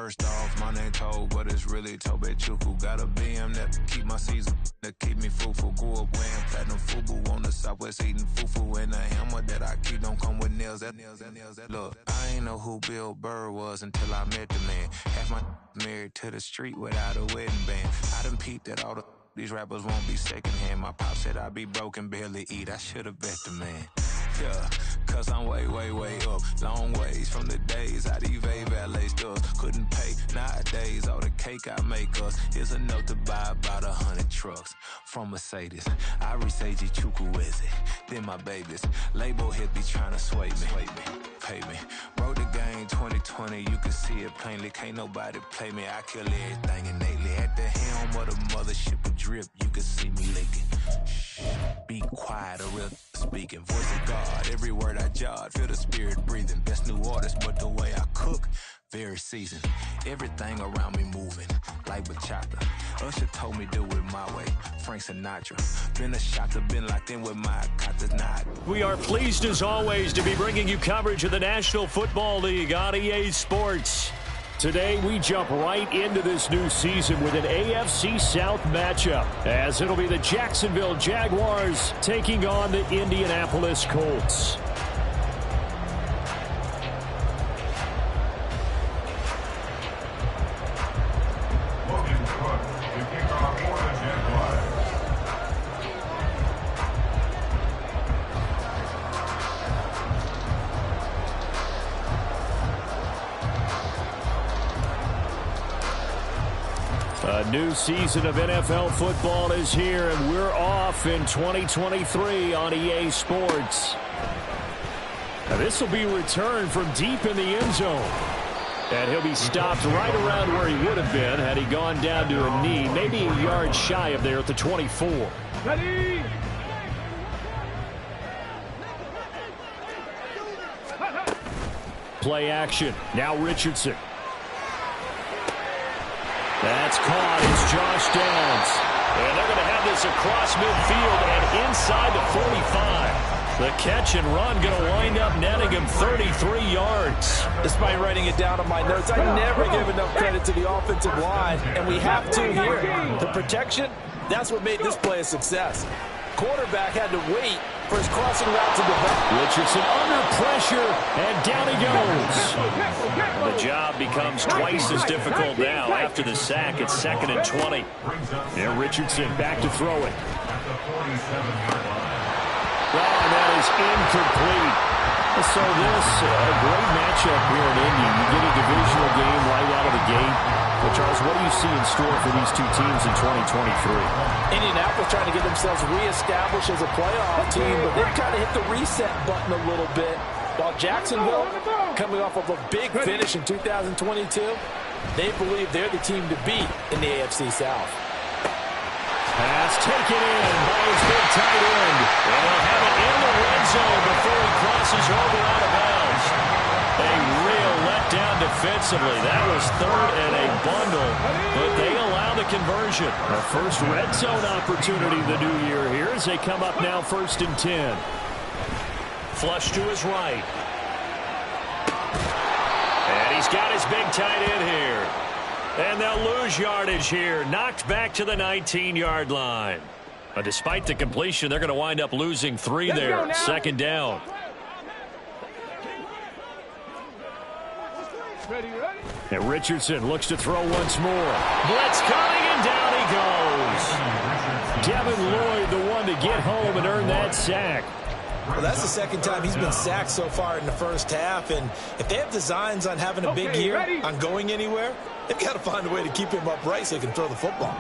First off, my name Toad, but it's really Tobe Chuku. Got a BM that keep my season, that keep me fruitful. Grew up wearing platinum FUBU on the Southwest, eating fufu. And the hammer that I keep don't come with nails. Look, I ain't know who Bill Burr was until I met the man. Half my married to the street without a wedding band. I done peeped that all these rappers won't be secondhand. My pop said I'd be broken, barely eat. I should've bet the man. Yeah, cause I'm way, way, way up. Long ways from the days I evade valet stores. Couldn't pay nowadays. All the cake I make us is enough to buy about 100 trucks from Mercedes. I resage Chukwueze, then my babies. Label hit be trying to sway me, pay me. Wrote the game 2020, you can see it plainly. Can't nobody play me, I kill everything innately. At the helm of the mothership of drip, you can see me licking. Shh, be quiet, a real speaking. Voice of God, every word I jot, feel the spirit breathing. Best new artist, but the way I cook, very seasoned. Everything around me moving, like bachata. Usher told me do it my way, Frank Sinatra. Been a shotter, been locked in with my kata knot. We are pleased as always to be bringing you coverage of the National Football League on EA Sports. Today, we jump right into this new season with an AFC South matchup, as it'll be the Jacksonville Jaguars taking on the Indianapolis Colts. A new season of NFL football is here, and we're off in 2023 on EA Sports. Now, this will be returned from deep in the end zone. And he'll be stopped right around where he would have been had he gone down to a knee, maybe a yard shy of there at the 24. Ready? Play action. Now Richardson. That's caught. It's Josh Downs. And they're going to have this across midfield and inside the 45. The catch and run going to wind up netting him 33 yards. Despite writing it down on my notes, I never give enough credit to the offensive line, and we have to here. The protection, that's what made this play a success. Quarterback had to wait for his crossing route to develop. Richardson under pressure, and down he goes. The job becomes twice as difficult now after the sack. It's 2nd and 20. And Richardson back to throw it. And that is incomplete. So this, a great matchup here in Indy. You get a divisional game right out of the gate. But Charles, what do you see in store for these two teams in 2023? Indianapolis trying to get themselves reestablished as a playoff team, but they've kind of hit the reset button a little bit. While Jacksonville, coming off of a big finish in 2022, they believe they're the team to beat in the AFC South. Pass taken in by his big tight end. And they'll have it in the red zone before he crosses over out of bounds. A real letdown defensively. That was 3rd and a bundle, but they allow the conversion. A first red zone opportunity the new year here as they come up now 1st and 10. Flush to his right. And he's got his big tight end here. And they'll lose yardage here. Knocked back to the 19-yard line. But despite the completion, they're going to wind up losing 3 there. 2nd down. Ready. And Richardson looks to throw once more. Blitz coming, and down he goes. Devin Lloyd, the one to get home and earn that sack. Well, that's the 2nd time he's been sacked so far in the first half. And if they have designs on having a big year, on going anywhere, they've got to find a way to keep him upright so he can throw the football.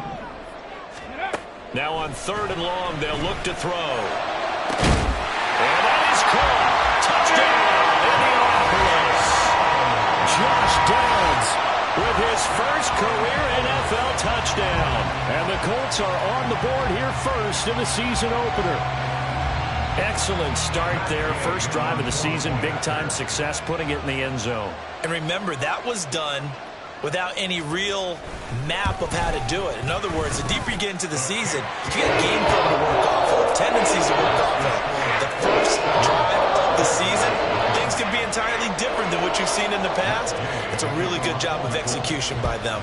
Now on 3rd and long, they'll look to throw. And that is caught. Touchdown, Indianapolis. Josh Downs with his first career NFL touchdown. And the Colts are on the board here first in the season opener. Excellent start there. First drive of the season. Big-time success, putting it in the end zone. And remember, that was done without any real map of how to do it. In other words, the deeper you get into the season, you get game plan to work off of, tendencies to work off of. The first drive of the season, things can be entirely different than what you've seen in the past. That's a really good job of execution by them.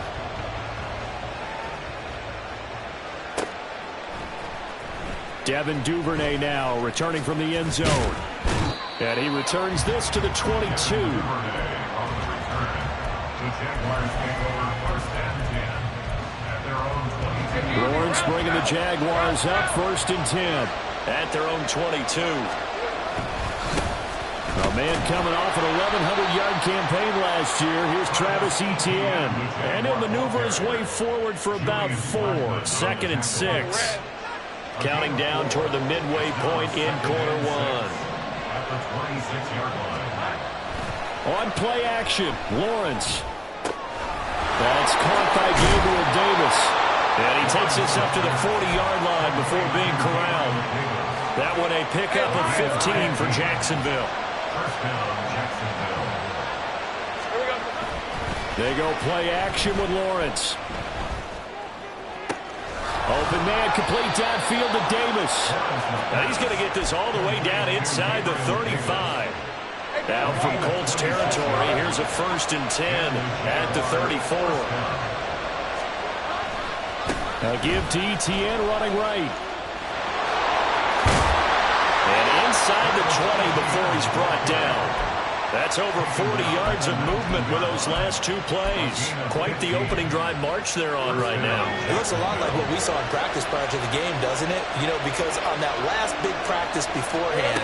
Devin Duvernay now returning from the end zone. And he returns this to the 22. Lawrence bringing the Jaguars up 1st and 10 at their own 22. A man coming off an 1,100-yard campaign last year. Here's Travis Etienne. And he'll maneuver his way forward for about 4. 2nd and 6. Counting down toward the midway point in quarter 1. On play action, Lawrence. That's caught by Gabriel Davis. And he takes this up to the 40-yard line before being corralled. That one a pickup of 15 for Jacksonville. They go play action with Lawrence. Open man, complete downfield to Davis. Now he's going to get this all the way down inside the 35. Down from Colts territory, here's a 1st and 10 at the 34. Now give to Etienne running right. And inside the 20 before he's brought down. That's over 40 yards of movement with those last 2 plays. Quite the opening drive march they're on right now. It looks a lot like what we saw in practice prior to the game, doesn't it? You know, because on that last big practice beforehand,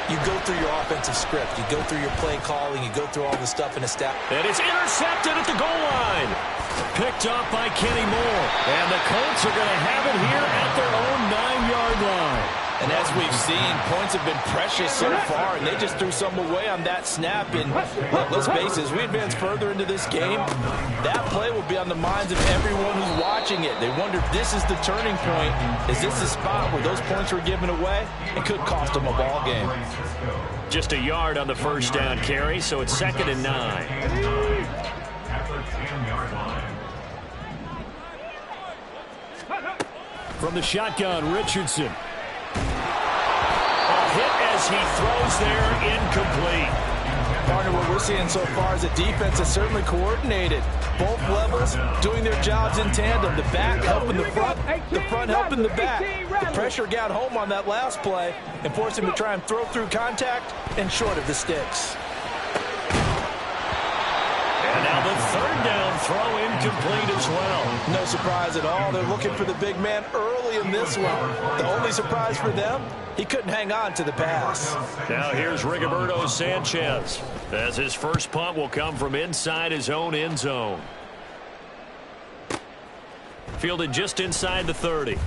you go through your offensive script. You go through your play calling. You go through all the stuff in the stat. And it's intercepted at the goal line. Picked up by Kenny Moore. And the Colts are going to have it here at their own 9-yard line. And as we've seen, points have been precious so far, and they just threw some away on that snap. And let's face it, as we advance further into this game, that play will be on the minds of everyone who's watching it. They wonder if this is the turning point. Is this the spot where those points were given away? It could cost them a ball game. Just a yard on the first down carry, so it's 2nd and 9. From the shotgun, Richardson. A hit as he throws there, incomplete. Partner, what we're seeing so far is the defense is certainly coordinated. Both levels doing their jobs in tandem. The back helping the front helping the back. The pressure got home on that last play and forced him to try and throw through contact and short of the sticks. And now the 3rd down throw incomplete as well. No surprise at all. They're looking for the big man early in this one. The only surprise for them, he couldn't hang on to the pass. Now here's Rigoberto Sanchez, as his first punt will come from inside his own end zone. Fielded just inside the 30.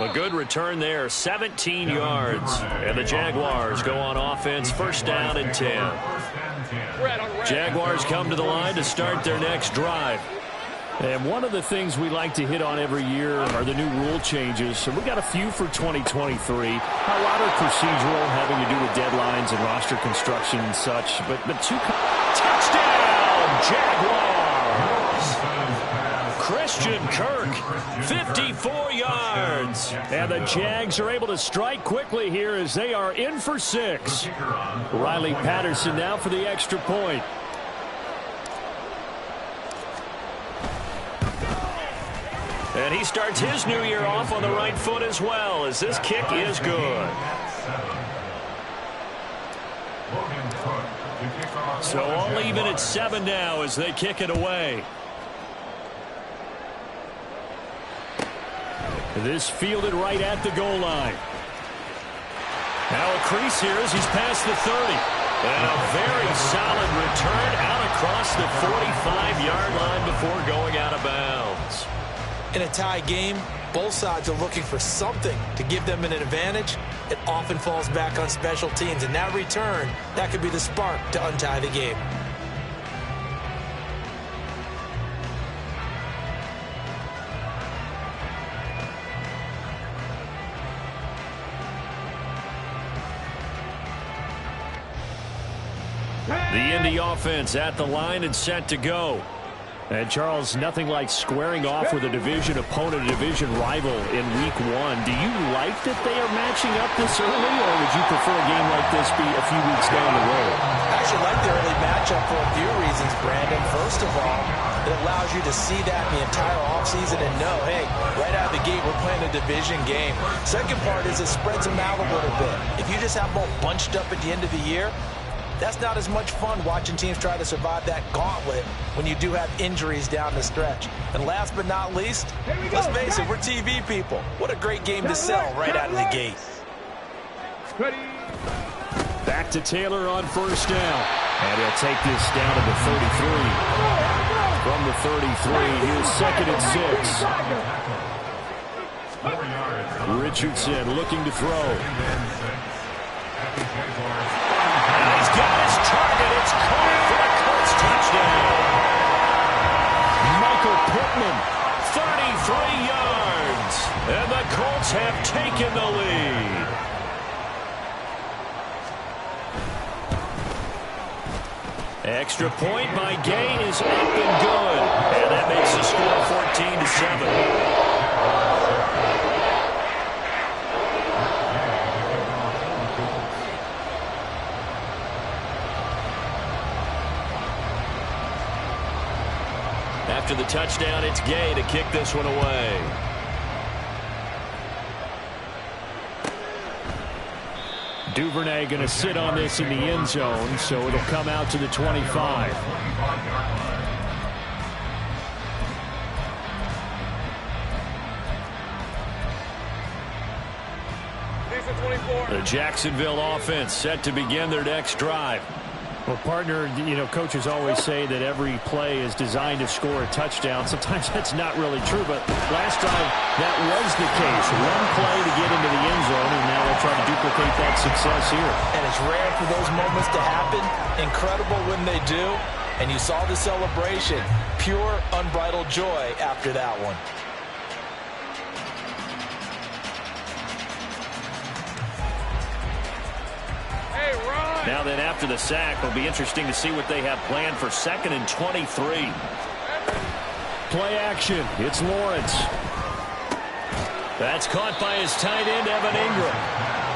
A good return there, 17 yards. And the Jaguars go on offense, 1st down and 10. Jaguars come to the line to start their next drive. And one of the things we like to hit on every year are the new rule changes. So we got a few for 2023. A lot are procedural, having to do with deadlines and roster construction and such. But 2 touchdown, Jaguars! Christian Kirk, 54 yards. And the Jags are able to strike quickly here as they are in for 6. Riley Patterson now for the extra point. And he starts his new year off on the right foot as well, as this kick is good. So all even at 7 now as they kick it away. This fielded right at the goal line. Now a crease here as he's past the 30. And a very solid return out across the 45-yard line before going out of bounds. In a tie game, both sides are looking for something to give them an advantage. It often falls back on special teams. And that return, that could be the spark to untie the game. The Indy offense at the line and set to go. And, Charles, nothing like squaring off with a division opponent, a division rival in Week 1. Do you like that they are matching up this early, or would you prefer a game like this be a few weeks down the road? I actually like the early matchup for a few reasons, Brandon. First of all, it allows you to see that the entire offseason and know, hey, right out of the gate, we're playing a division game. Second part is it spreads them out a little bit. If you just have them all bunched up at the end of the year, that's not as much fun watching teams try to survive that gauntlet when you do have injuries down the stretch. And last but not least, let's face it, we're TV people. What a great game to sell right out of the gate. Back to Taylor on first down. And he'll take this down to the 33. From the 33, here's 2nd and 6. Richardson looking to throw. Got his target. It's caught for the Colts touchdown. Michael Pittman, 33 yards. And the Colts have taken the lead. Extra point by Gay is up and good. And that makes the score 14-7. After the touchdown, it's Gay to kick this one away. Duvernay going to sit on this in the end zone, so it'll come out to the 25. The Jacksonville offense set to begin their next drive. Well, partner, you know, coaches always say that every play is designed to score a touchdown. Sometimes that's not really true, but last time that was the case. One play to get into the end zone, and now they'll try to duplicate that success here. And it's rare for those moments to happen. Incredible when they do. And you saw the celebration. Pure, unbridled joy after that one. Now then, after the sack, it'll be interesting to see what they have planned for 2nd and 23. Play action. It's Lawrence. That's caught by his tight end, Evan Ingram.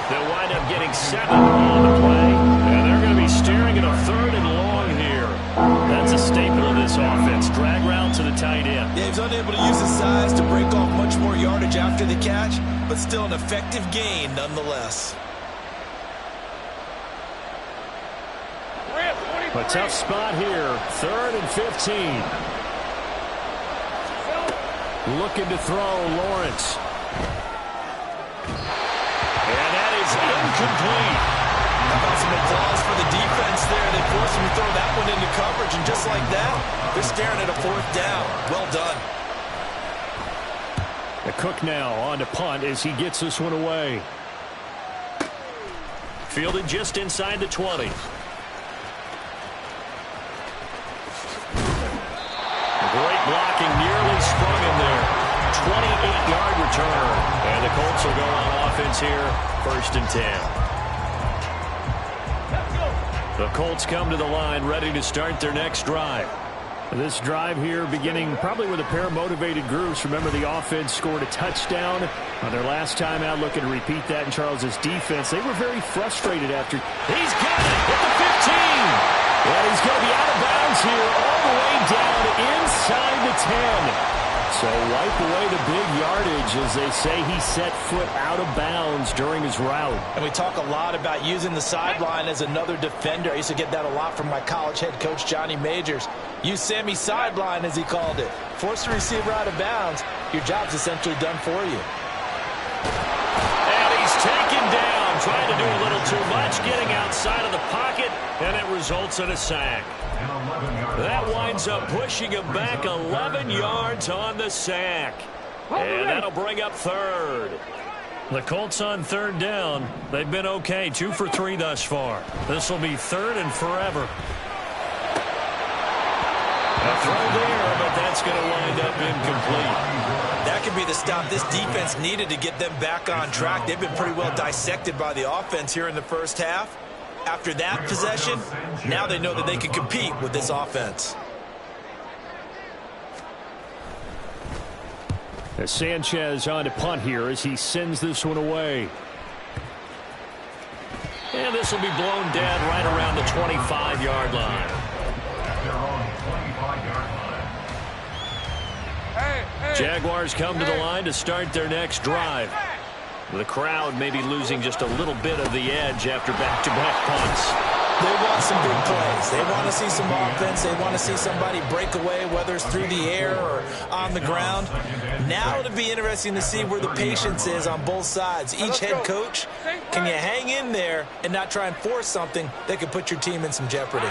They'll wind up getting 7 on the play. And they're going to be staring at a 3rd and long here. That's a staple of this offense. Drag route to the tight end. Yeah, he's unable to use his size to break off much more yardage after the catch, but still an effective gain nonetheless. A tough spot here. 3rd and 15. Looking to throw, Lawrence. And that is incomplete. How about some applause for the defense there? They forced him to throw that one into coverage, and just like that, they're staring at a 4th down. Well done. The Cook now on to punt as he gets this one away. Fielded just inside the 20. Great blocking, nearly sprung him there. 28-yard return. And the Colts will go on offense here, 1st and 10. The Colts come to the line, ready to start their next drive. This drive here beginning probably with a pair of motivated groups. Remember, the offense scored a touchdown on their last time out, looking to repeat that in Charles's defense. They were very frustrated after. He's got it at the 15. And he's going to be out of bounds here all the way down inside the 10. So wipe away the big yardage as they say he set foot out of bounds during his route. And we talk a lot about using the sideline as another defender. I used to get that a lot from my college head coach, Johnny Majors. Use Sammy sideline, as he called it. Force the receiver out of bounds. Your job's essentially done for you. And he's taken down, trying to do a little too much, getting outside of the pocket, and it results in a sack. That winds up pushing him back 11 yards on the sack. And that'll bring up 3rd. The Colts on 3rd down. They've been okay, 2 for 3 thus far. This will be 3rd and forever. A throw there, but that's going to wind up incomplete. That could be the stop this defense needed to get them back on track. They've been pretty well dissected by the offense here in the first half. After that possession, now they know that they can compete with this offense. As Sanchez on to punt here as he sends this one away. And this will be blown dead right around the 25-yard line. Jaguars come to the line to start their next drive. The crowd may be losing just a little bit of the edge after back-to-back punts. They want some big plays. They want to see some offense. They want to see somebody break away, whether it's through the air or on the ground. Now it'll be interesting to see where the patience is on both sides. Each head coach, can you hang in there and not try and force something that could put your team in some jeopardy?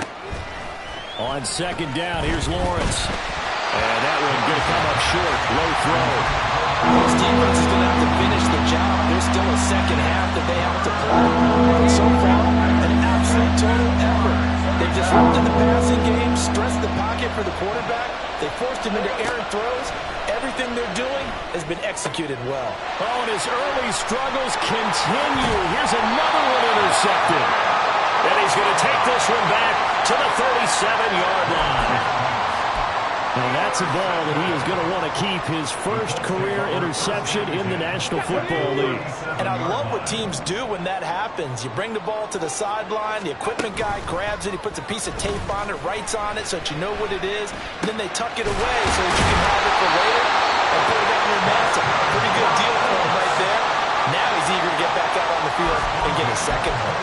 On second down, here's Lawrence. And that one going to come up short. Low throw. This defense is going to have to finish the job. There's still a second half that they have to play. So far, an absolute total effort. They've disrupted the passing game, stressed the pocket for the quarterback. They forced him into errant throws. Everything they're doing has been executed well. Oh, and his early struggles continue. Here's another one intercepted. And he's going to take this one back to the 37-yard line. And that's a ball that he is going to want to keep, his first career interception in the National Football League. And I love what teams do when that happens. You bring the ball to the sideline, the equipment guy grabs it, he puts a piece of tape on it, writes on it so that you know what it is, and then they tuck it away so that you can have it for later and put it on your mantle. Pretty good deal for him right there. Now he's eager to get back out on the field and get his second one.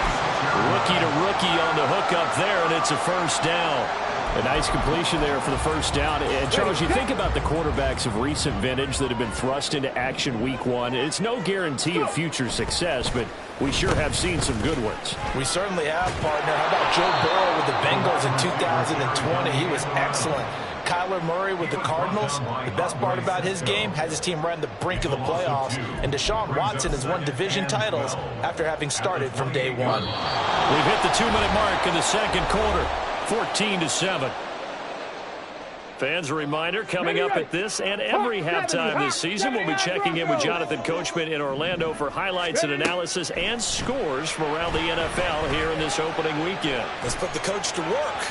Rookie to rookie on the hook up there, and it's a first down. A nice completion there for the first down. And, Charles, you think about the quarterbacks of recent vintage that have been thrust into action week one. It's no guarantee of future success, but we sure have seen some good ones. We certainly have, partner. How about Joe Burrow with the Bengals in 2020? He was excellent. Kyler Murray with the Cardinals. The best part about his game, has his team right on the brink of the playoffs. And Deshaun Watson has won division titles after having started from day one. We've hit the 2-minute mark in the second quarter. 14-7. Fans, a reminder, coming up at this and every halftime this season, we'll be checking in with Jonathan Coachman in Orlando for highlights and analysis and scores from around the NFL here in this opening weekend. Let's put the coach to work.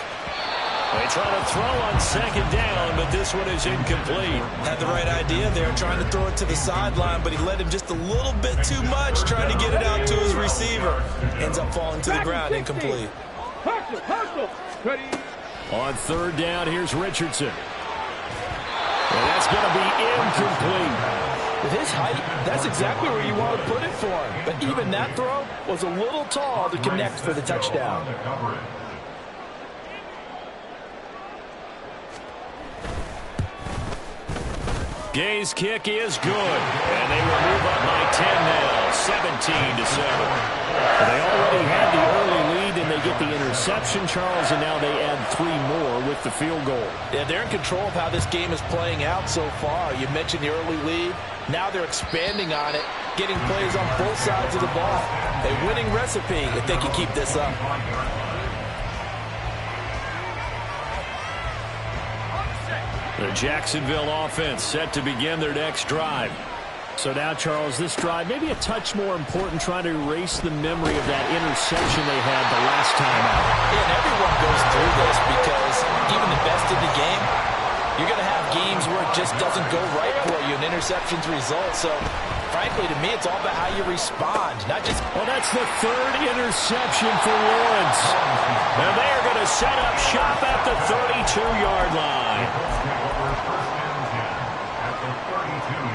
They try to throw on second down, but this one is incomplete. Had the right idea there, trying to throw it to the sideline, but he led him just a little bit too much, trying to get it out to his receiver. Ends up falling to the ground, incomplete. On third down, here's Richardson. And that's going to be incomplete. With his height, that's exactly where you want to put it for him. But even that throw was a little tall to connect for the touchdown. Gay's kick is good. And they will move up by 10 now, 17-7. They already had the early lead, and they get the interception, Charles, and now they add 3 more with the field goal. Yeah, they're in control of how this game is playing out so far. You mentioned the early lead. Now they're expanding on it, getting plays on both sides of the ball. A winning recipe if they can keep this up. The Jacksonville offense set to begin their next drive. So now, Charles, this drive maybe a touch more important, trying to erase the memory of that interception they had the last time out. Yeah, and everyone goes through this because even the best in the game, you're going to have games where it just doesn't go right for you, and interceptions result. So, frankly, to me, it's all about how you respond, not just... Well, that's the third interception for Lawrence. And they are going to set up shop at the 32-yard line.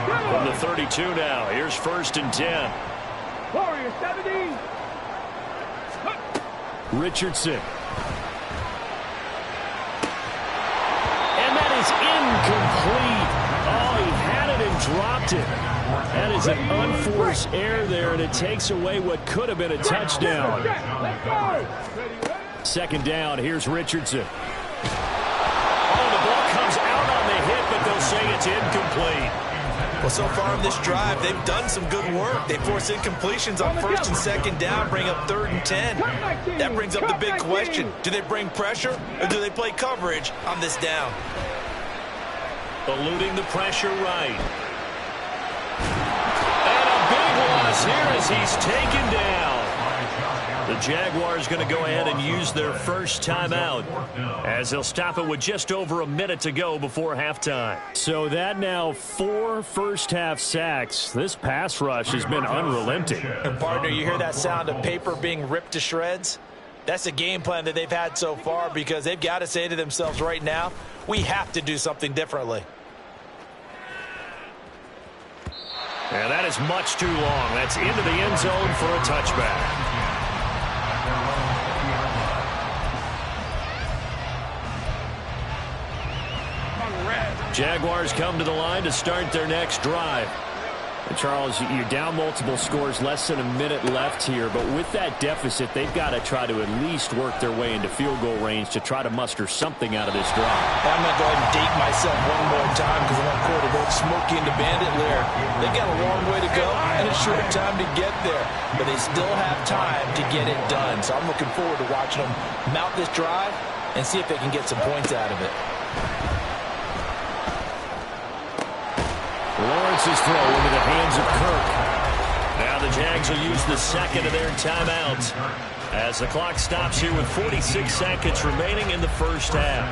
From the 32 now, here's 1st and 10. Warrior 70. Richardson. And that is incomplete. Oh, he had it and dropped it. That is an unforced error there, and it takes away what could have been a touchdown. Second down, here's Richardson. Oh, the ball comes out on the hit, but they'll say it's incomplete. Well, so far in this drive, they've done some good work. They force incompletions on 1st and 2nd down, bring up 3rd and 10. That brings up the big question. Do they bring pressure, or do they play coverage on this down? Eluding the pressure right. And a big loss here as he's taken down. The Jaguars going to go ahead and use their first timeout as they'll stop it with just over a minute to go before halftime. So that now 4 first-half sacks. This pass rush has been unrelenting. And partner, you hear that sound of paper being ripped to shreds? That's a game plan that they've had so far because they've got to say to themselves right now, we have to do something differently. And that is much too long. That's into the end zone for a touchback. Jaguars come to the line to start their next drive. And Charles, you're down multiple scores, less than a minute left here. But with that deficit, they've got to try to at least work their way into field goal range to try to muster something out of this drive. I'm going to go ahead and date myself one more time because I want quarterback Smokey into Bandit Lair. They've got a long way to go and a short time to get there. But they still have time to get it done. So I'm looking forward to watching them mount this drive and see if they can get some points out of it. Lawrence's throw into the hands of Kirk. Now the Jags will use the second of their timeouts as the clock stops here with 46 seconds remaining in the first half.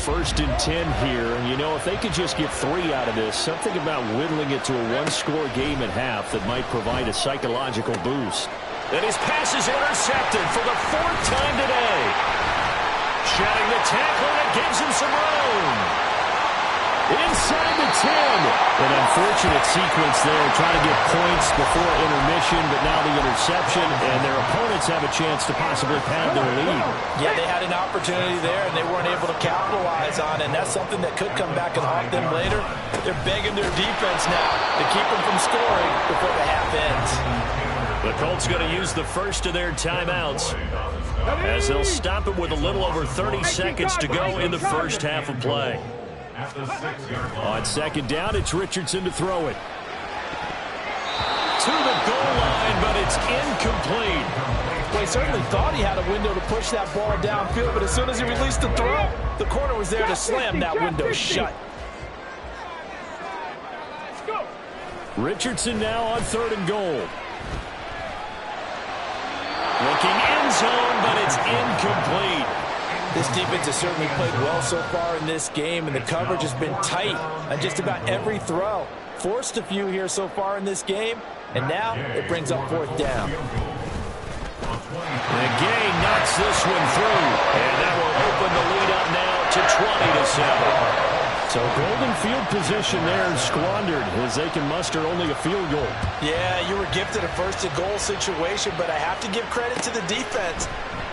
First and 10 here, and you know, if they could just get 3 out of this, something about whittling it to a one-score game at half that might provide a psychological boost. And his pass is intercepted for the 4th time today. Shedding the tackle, and it gives him some room. Inside the 10. An unfortunate sequence there, trying to get points before intermission, but now the interception, and their opponents have a chance to possibly pad their lead. Yeah, they had an opportunity there, and they weren't able to capitalize on it, and that's something that could come back and haunt them later. They're begging their defense now to keep them from scoring before the half ends. The Colts going to use the first of their timeouts as they'll stop it with a little over 30 seconds to go in the first half of play. On second down, it's Richardson to throw it. To the goal line, but it's incomplete. Well, he certainly thought he had a window to push that ball downfield, but as soon as he released the throw, the corner was there to slam that window shut. Richardson now on 3rd and goal. Looking end zone, but it's incomplete. This defense has certainly played well so far in this game, and the coverage has been tight on just about every throw. Forced a few here so far in this game, and now it brings up 4th down. And Gay knocks this one through, and that will open the lead up now to 20-7. So golden field position there squandered as they can muster only a field goal. Yeah, you were gifted a 1st and goal situation, but I have to give credit to the defense.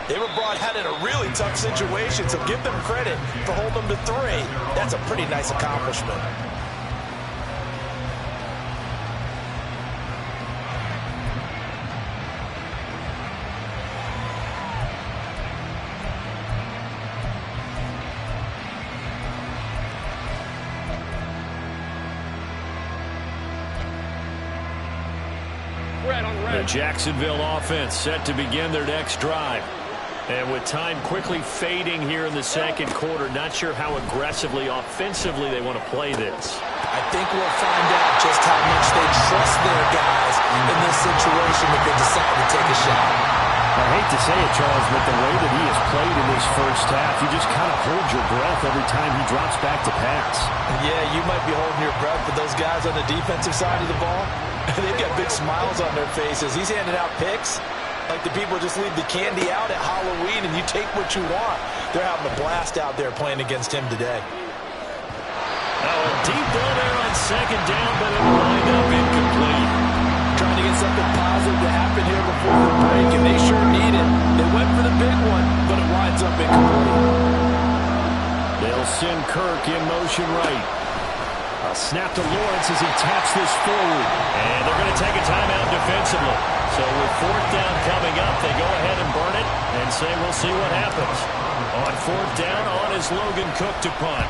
They were brought out in a really tough situation, so give them credit for holding them to 3. That's a pretty nice accomplishment. The Jacksonville offense set to begin their next drive. And with time quickly fading here in the second quarter, not sure how aggressively, offensively they want to play this. I think we'll find out just how much they trust their guys in this situation if they decide to take a shot. I hate to say it, Charles, but the way that he has played in this first half, you just kind of hold your breath every time he drops back to pass. Yeah, you might be holding your breath, but those guys on the defensive side of the ball, they've got big smiles on their faces. He's handing out picks like the people just leave the candy out at Halloween and you take what you want. They're having a blast out there playing against him today. Now a deep ball there on second down, but it lined up incomplete. Trying to get something positive to happen here before the break, and they sure need it. They went for the big one, but it winds up incomplete. They'll send Kirk in motion right. A snap to Lawrence as he taps this forward. And they're going to take a timeout defensively. So with 4th down coming up, they go ahead and burn it and say we'll see what happens. On 4th down, on is Logan Cook to punt.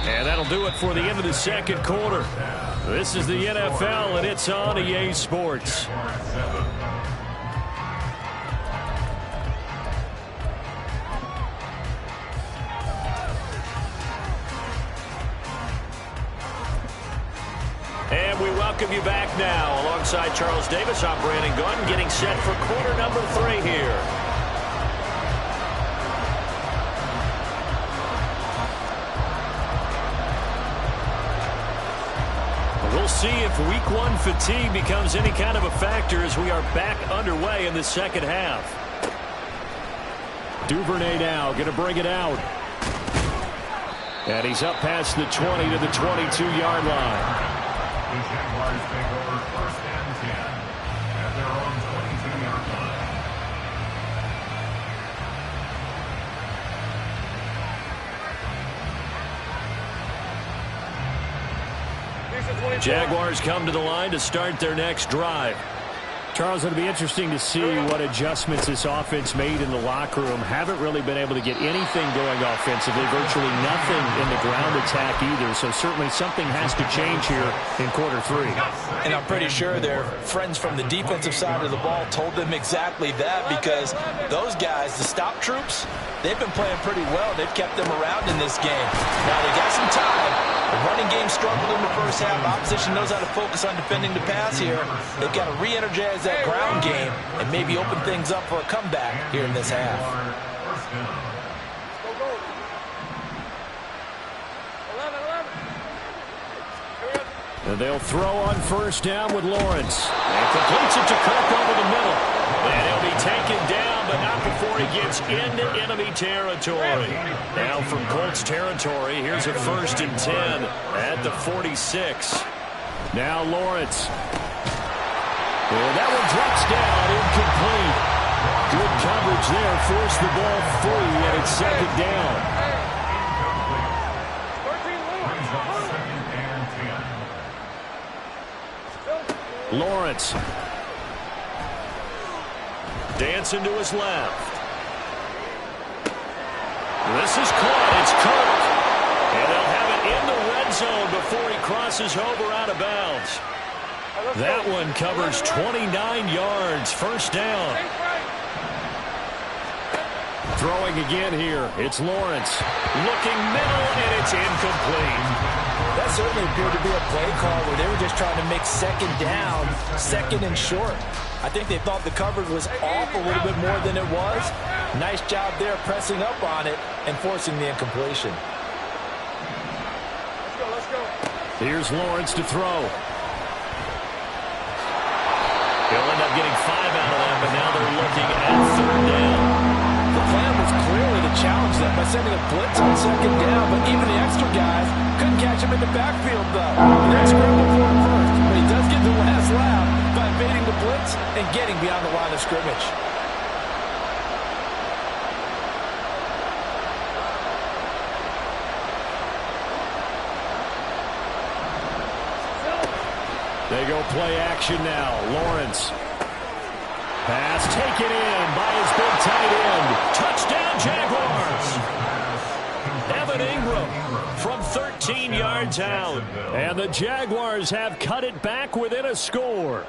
And that'll do it for the end of the second quarter. This is the NFL, and it's on EA Sports. welcome you back now. Alongside Charles Davis, I'm Brandon Gunn, getting set for quarter number 3 here. We'll see if week 1 fatigue becomes any kind of a factor as we are back underway in the second half. Duvernay now going to bring it out. And he's up past the 20 to the 22-yard line. The Jaguars take over 1st and 10 at their own 22-yard line. Jaguars come to the line to start their next drive. Charles, it'll be interesting to see what adjustments this offense made in the locker room. Haven't really been able to get anything going offensively, virtually nothing in the ground attack either. So certainly something has to change here in quarter 3. And I'm pretty sure their friends from the defensive side of the ball told them exactly that, because those guys, the stop troops, they've been playing pretty well. They've kept them around in this game. Now they got some time. The running game struggled in the first half. Opposition knows how to focus on defending the pass here. They've got to re-energize that ground game and maybe open things up for a comeback here in this half. And they'll throw on first down with Lawrence. And completes it to Cook over the middle. And he'll be taken down, but not before he gets into enemy territory. Now from Colts territory, here's a 1st and 10 at the 46. Now Lawrence. And that one drops down, incomplete. Good coverage there, forced the ball free, and it's 2nd down. Lawrence. Dancing to his left. This is caught. It's Cook. And they'll have it in the red zone before he crosses over out of bounds. That one covers 29 yards. 1st down. Throwing again here. It's Lawrence. Looking middle, and it's incomplete. That certainly appeared to be a play call where they were just trying to make 2nd down, 2nd and short. I think they thought the coverage was off a little bit more than it was. Nice job there pressing up on it and forcing the incompletion. Let's go. Here's Lawrence to throw. He'll end up getting 5 out of that, but now they're looking at 3rd down. The plan was clearly to challenge them by sending a blitz on 2nd down, but even the extra guys couldn't catch him in the backfield, though. He then scrambled for him first, but he does get the last laugh by evading the blitz and getting beyond the line of scrimmage. They go play action now. Lawrence. Pass taken in by his big tight end. Touchdown, Jaguars. Evan Ingram from 13 yards out. And the Jaguars have cut it back within a score.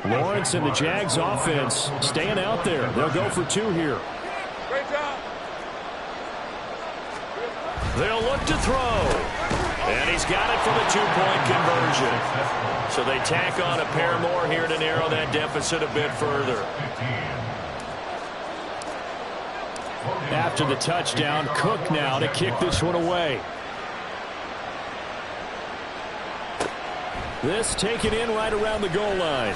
Lawrence and the Jags offense staying out there. They'll go for 2 here. Great job. They'll look to throw. And he's got it for the 2-point conversion. So they tack on a pair more here to narrow that deficit a bit further. After the touchdown, Cook now to kick this one away. This taken in right around the goal line.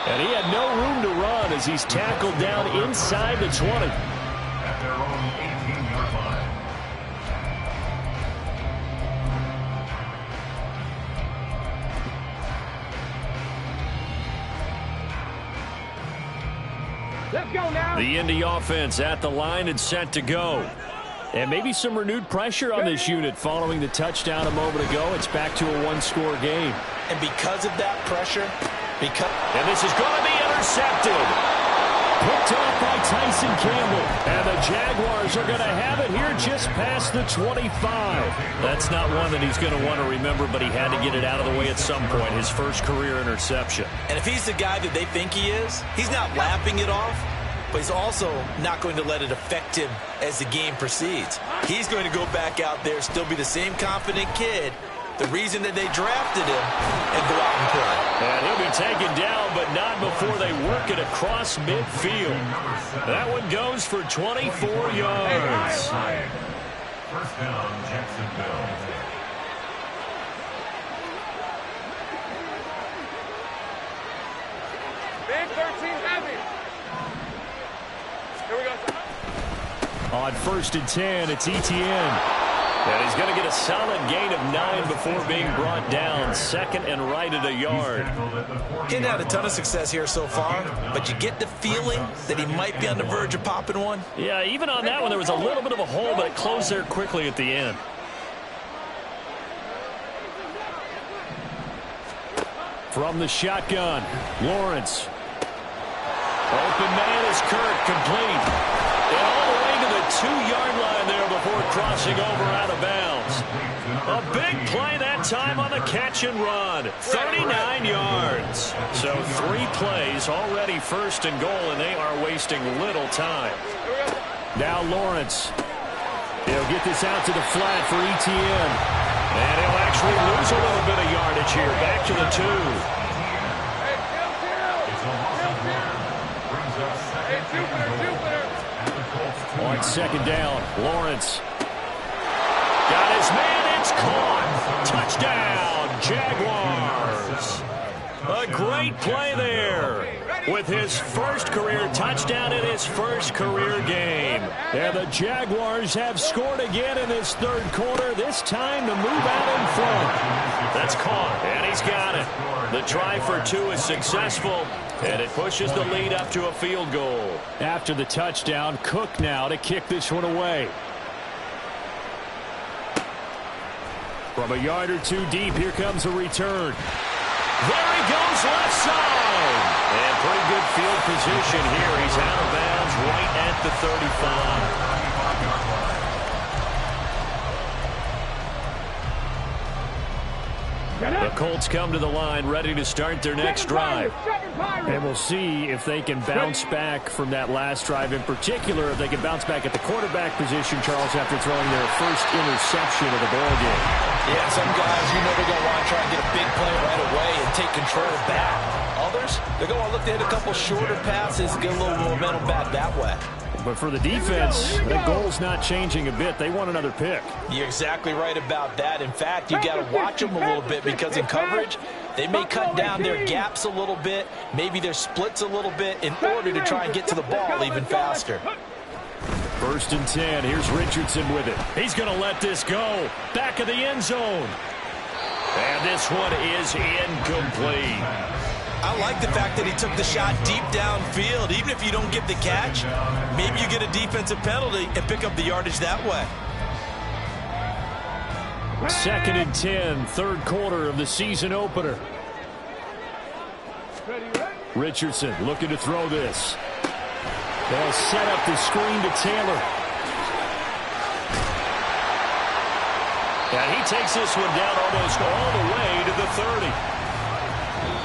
And he had no room to run as he's tackled down inside the 20. At their own 18-yard line. Let's go now. The Indy offense at the line and set to go. And maybe some renewed pressure on this unit following the touchdown a moment ago. It's back to a 1-score game. And because of that pressure, and this is going to be intercepted. Picked off by Tyson Campbell. And the Jaguars are going to have it here just past the 25. That's not one that he's going to want to remember, but he had to get it out of the way at some point. His first career interception. And if he's the guy that they think he is, he's not laughing it off. but he's also not going to let it affect him as the game proceeds. He's going to go back out there, still be the same confident kid, the reason that they drafted him, and go out and play. And he'll be taken down, but not before they work it across midfield. That one goes for 24 yards. First down, Jacksonville. Big 13 heavy. Here we go. On 1st and 10, it's Etienne. And he's going to get a solid gain of 9 before being brought down. 2nd and right at a yard. He hadn't had a ton of success here so far, but you get the feeling that he might be on the verge of popping one. Yeah, even on that one, there was a little bit of a hole, but it closed there quickly at the end. From the shotgun, Lawrence. Open man is Kirk, complete. And all the way to the 2-yard line there before crossing over out of bounds. A big play that time on the catch and run. 39 yards. So 3 plays, already 1st and goal, and they are wasting little time. Now Lawrence. He'll get this out to the flat for Etienne. And he'll actually lose a little bit of yardage here. Back to the 2. On 2nd down, Lawrence. Got his man, it's caught. Touchdown, Jaguars. A great play there. With his 1st career touchdown in his 1st career game. And the Jaguars have scored again in this 3rd quarter. This time to move out in front. That's caught, and he's got it. The try for 2 is successful, and it pushes the lead up to a field goal. After the touchdown, Cook now to kick this one away. From a yard or 2 deep, here comes a return. There he goes, left side. And pretty good field position here. He's out of bounds right at the 35. The Colts come to the line ready to start their next drive. And we'll see if they can bounce back from that last drive. In particular, if they can bounce back at the quarterback position, Charles, after throwing their first interception of the ball game. Yeah, some guys, they're going to want to try and get a big play right away and take control back. Others, they're going to look to hit a couple shorter passes, get a little momentum back that way. But for the defense, the goal's not changing a bit. They want another pick. You're exactly right about that. In fact, you got to watch them a little bit because in coverage, they may cut down their gaps a little bit, maybe their splits a little bit in order to try and get to the ball even faster. 1st and 10. Here's Richardson with it. He's going to let this go. Back of the end zone. And this one is incomplete. I like the fact that he took the shot deep downfield. Even if you don't get the catch, maybe you get a defensive penalty and pick up the yardage that way. 2nd and 10, 3rd quarter of the season opener. Richardson looking to throw this. They'll set up the screen to Taylor. And he takes this one down almost all the way to the 30.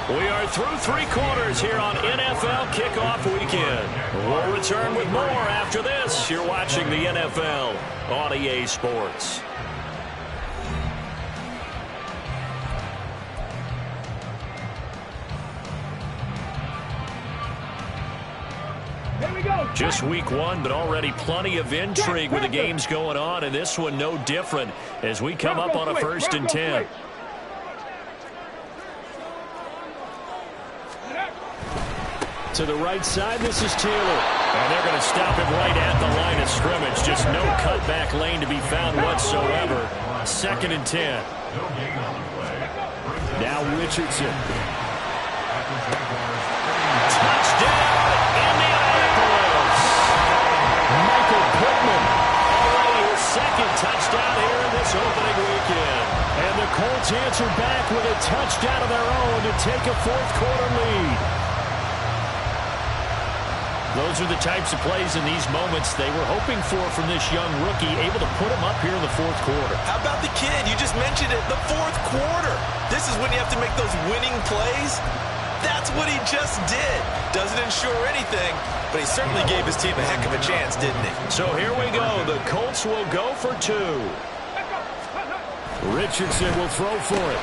We are through 3 quarters here on NFL Kickoff Weekend. We'll return with more after this. You're watching the NFL on EA Sports. Just week 1, but already plenty of intrigue with the games going on, and this one no different as we come up on a 1st and 10. To the right side, this is Taylor. And they're going to stop him right at the line of scrimmage. Just no cutback lane to be found whatsoever. 2nd and 10. Now Richardson. Touchdown, Indianapolis. Michael Pittman. Already his 2nd touchdown here in this opening weekend. And the Colts answer back with a touchdown of their own to take a 4th quarter lead. Those are the types of plays in these moments they were hoping for from this young rookie, able to put him up here in the 4th quarter. How about the kid? You just mentioned it, the 4th quarter. This is when you have to make those winning plays. That's what he just did. Doesn't ensure anything, but he certainly gave his team a heck of a chance, didn't he? So here we go. The Colts will go for 2. Richardson will throw for it.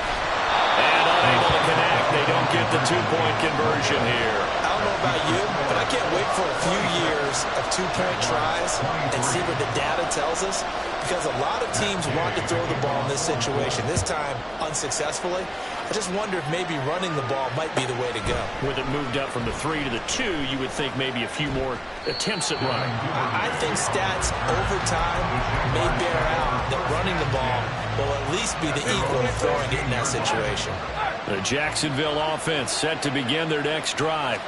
And unable to connect. They don't get the 2-point conversion here. I don't know about you, but I can't wait for a few years of 2-point tries and see what the data tells us, because a lot of teams want to throw the ball in this situation. This time, unsuccessfully. I just wonder if maybe running the ball might be the way to go. With it moved up from the 3 to the 2, you would think maybe a few more attempts at running. I think stats over time may bear out that running the ball will at least be the equal of throwing it in that situation. The Jacksonville offense set to begin their next drive.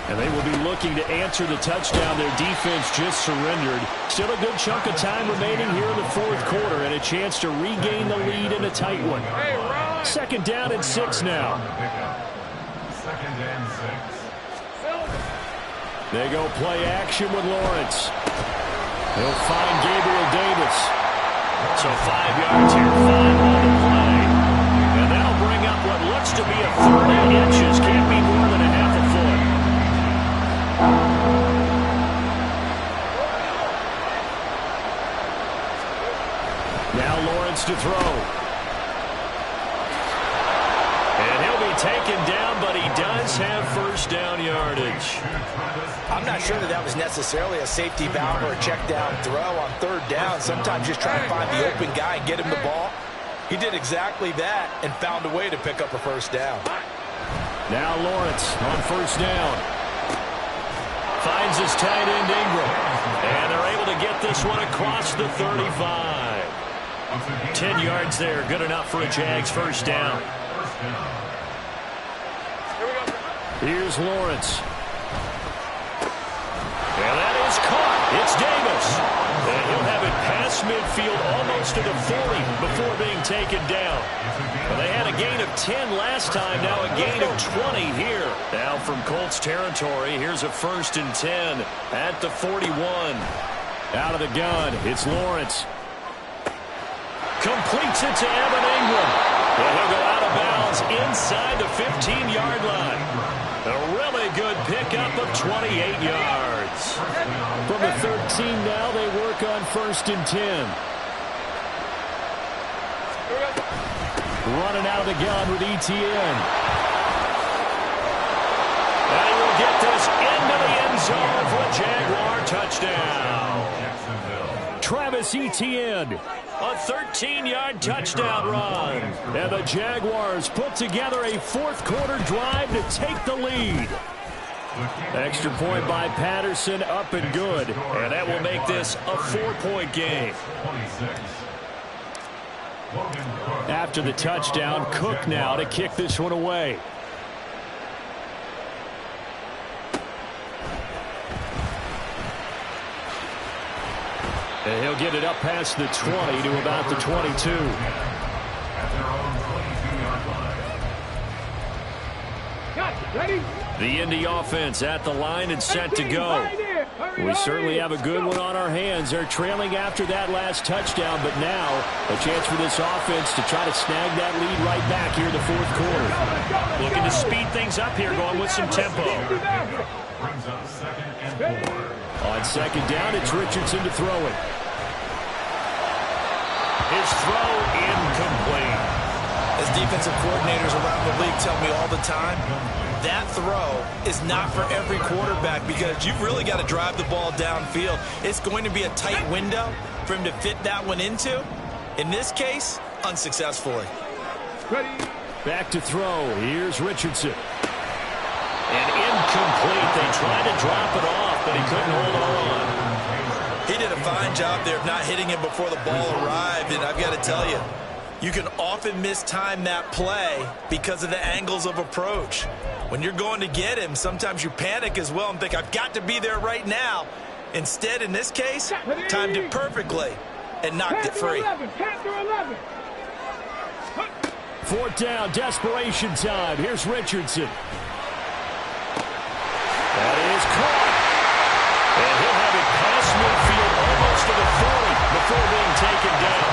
And they will be looking to answer the touchdown their defense just surrendered. Still a good chunk of time remaining here in the fourth quarter and a chance to regain the lead in a tight one. 2nd down and 6 now. 2nd and 6. They go play action with Lawrence. He'll find Gabriel Davis. So 5 yards here, 5 on the play. And that'll bring up what looks to be a 30 inches. Can't be more than a half a foot. Now Lawrence to throw. And he'll be taken down, but he does have 1st down yardage. I'm not sure that was necessarily a safety valve or a check down throw on 3rd down. Sometimes just try to find the open guy and get him the ball. He did exactly that and found a way to pick up a 1st down. Now Lawrence on 1st down. Finds his tight end Ingram. And they're able to get this one across the 35. 10 yards there. Good enough for a Jags 1st down. Here's Lawrence. And that is caught. It's Davis. And he'll have it past midfield almost to the 40 before being taken down. Well, they had a gain of 10 last time, now a gain of 20 here. Now from Colts territory, here's a 1st and 10 at the 41. Out of the gun, it's Lawrence. Completes it to Evan Ingram. And he'll go out of bounds inside the 15-yard line. A really good pickup of 28 yards. From the 13 now, they work on 1st and 10. Running out of the gun with ETN. And he will get this into the end zone for a Jaguar touchdown. Travis Etienne, a 13-yard touchdown run. And the Jaguars put together a fourth quarter drive to take the lead. Extra point by Patterson, up and good. And that will make this a 4-point game. After the touchdown, Cook now to kick this one away. And he'll get it up past the 20 to about the 22. Ready? The Indy offense at the line and set to go. We certainly have a good one on our hands. They're trailing after that last touchdown, but now a chance for this offense to try to snag that lead right back here in the fourth quarter. Looking to speed things up here, going with some tempo. Brings up 2nd and 4. On 2nd down, it's Richardson to throw it. His throw incomplete. As defensive coordinators around the league tell me all the time, that throw is not for every quarterback because you've really got to drive the ball downfield. It's going to be a tight window for him to fit that one into. In this case, unsuccessfully. Back to throw. Here's Richardson. And incomplete. They tried to drop it off, but he couldn't hold on. He did a fine job there of not hitting him before the ball arrived, and I've got to tell you, you can often mistime that play because of the angles of approach. When you're going to get him, sometimes you panic as well and think, I've got to be there right now. Instead, in this case, timed it perfectly and knocked it free. 4th down, desperation time. Here's Richardson. That is caught. And he'll have it past midfield almost to the 40 before being taken down.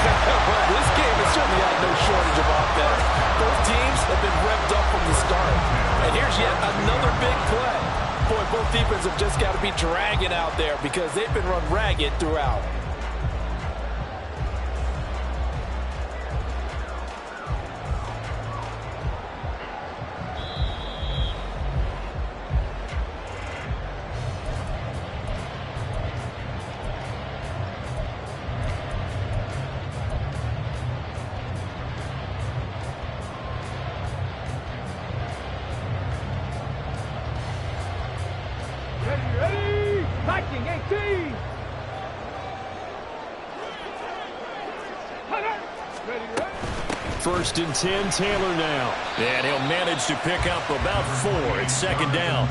Well, this game has certainly had no shortage of offense. Both teams have been revved up from the start. another big play. Boy, both defenses have just got to be dragging out there because they've been run ragged throughout. Ready? Lightning 18. Ready? First and 10, Taylor now. And he'll manage to pick up about 4. It's second down.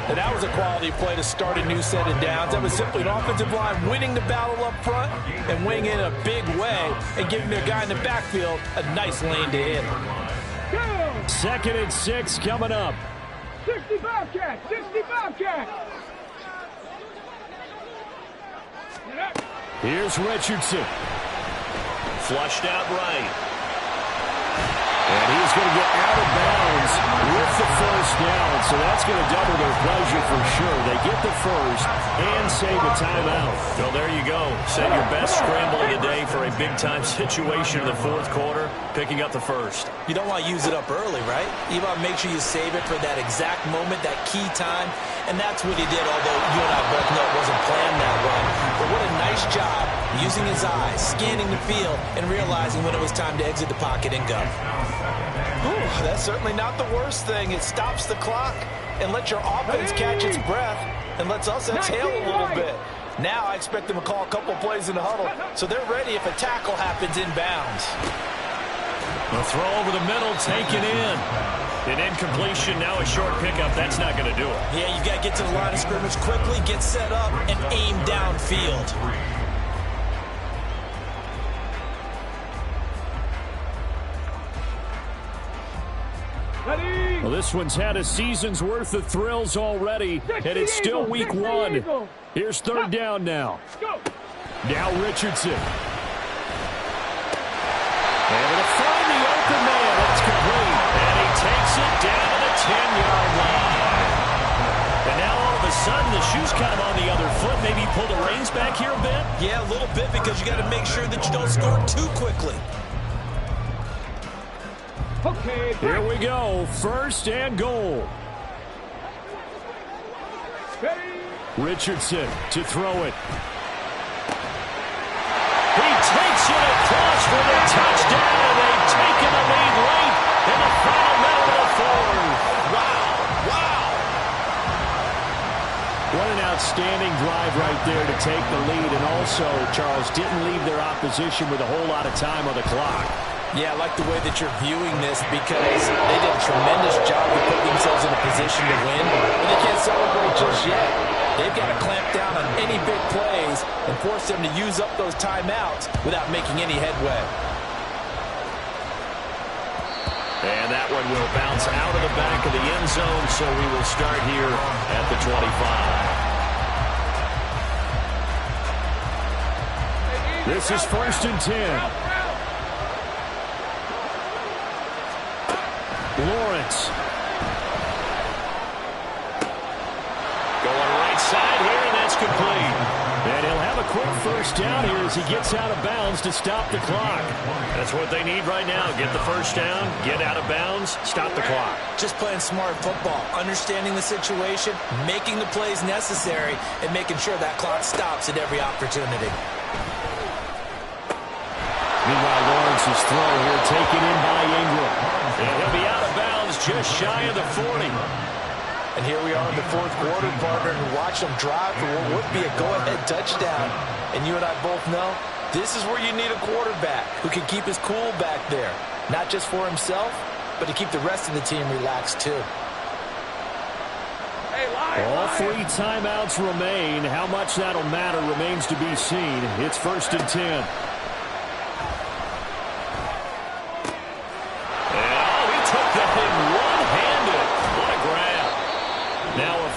And that was a quality play to start a new set of downs. That was simply an offensive line winning the battle up front and winning in a big way and giving their guy in the backfield a nice lane to hit. Go! Second and 6 coming up. 65 catch. 65 catch. Here's Richardson. Flushed out right. And he's going to get out of bounds with the first down. So that's going to double their pleasure for sure. They get the first and save a timeout. Well, there you go. Set your best scramble of the day for a big-time situation in the fourth quarter, picking up the first. You don't want to use it up early, right? You want to make sure you save it for that exact moment, that key time. And that's what he did, although you and I both know it wasn't planned that way. But what a nice job using his eyes, scanning the field, and realizing when it was time to exit the pocket and go. Ooh, that's certainly not the worst thing. It stops the clock and lets your offense catch its breath and lets us exhale a little bit. Now I expect them to call a couple plays in the huddle, so they're ready if a tackle happens inbounds. The throw over the middle, taken in. An incompletion, now a short pickup. That's not going to do it. Yeah, you got to get to the line of scrimmage quickly, get set up, and aim downfield. Well, this one's had a season's worth of thrills already, and it's still week 1. Here's third down now. Now Richardson. Able to find the open man. That's complete. And he takes it down to the 10-yard line. And now all of a sudden, the shoe's kind of on the other foot. Maybe pull the reins back here a bit? Yeah, a little bit because you got to make sure that you don't score too quickly. Okay. Here we go. First and goal. Ready? Richardson to throw it. He takes it across for the touchdown, and they've taken the lead late in the final minute of the fourth. Wow. What an outstanding drive right there to take the lead. And also, Charles, didn't leave their opposition with a whole lot of time on the clock. Yeah, I like the way that you're viewing this because they did a tremendous job of putting themselves in a position to win, but they can't celebrate just yet. They've got to clamp down on any big plays and force them to use up those timeouts without making any headway. And that one will bounce out of the back of the end zone, so we will start here at the 25. This is first and 10. Lawrence. Going right side here, and that's complete. And he'll have a quick first down here as he gets out of bounds to stop the clock. That's what they need right now. Get the first down, get out of bounds, stop the clock. Just playing smart football, understanding the situation, making the plays necessary, and making sure that clock stops at every opportunity. Meanwhile, Lawrence's throw here taken in by Ingram. And he'll be out of bounds just shy of the 40. And here we are in the fourth quarter, partner, and watch them drive for what would be a go-ahead touchdown. And you and I both know this is where you need a quarterback who can keep his cool back there. Not just for himself, but to keep the rest of the team relaxed too. All 3 timeouts remain. How much that'll matter remains to be seen. It's first and 10.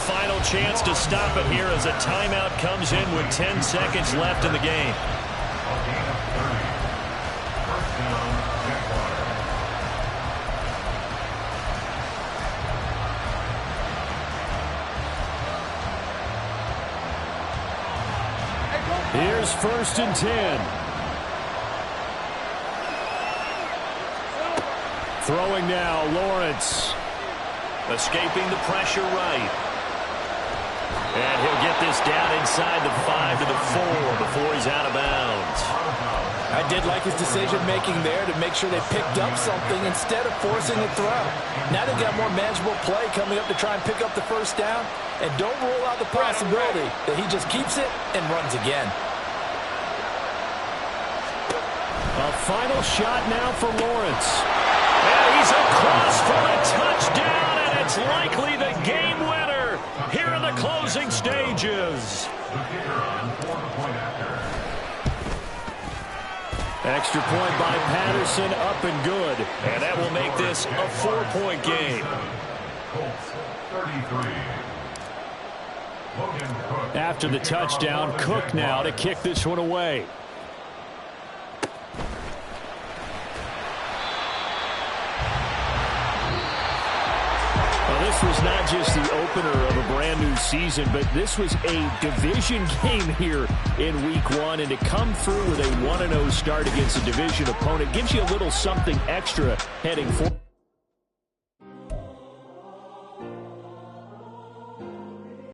Final chance to stop it here as a timeout comes in with 10 seconds left in the game. Here's 1st and 10. Throwing now, Lawrence. Escaping the pressure right. And he'll get this down inside the 5 to the 4 before he's out of bounds. I did like his decision-making there to make sure they picked up something instead of forcing a throw. Now they've got more manageable play coming up to try and pick up the 1st down. And don't rule out the possibility that he just keeps it and runs again. A final shot now for Lawrence. And he's across for a touchdown, and it's likely the game winner here in the closing stages. Extra point by Patterson, up and good. And that will make this a 4-point game. Colts 33. Logan Cook. After the touchdown, Cook now to kick this one away. This was not just the opener of a brand new season, but this was a division game here in week 1. And to come through with a 1-0 start against a division opponent gives you a little something extra heading forward.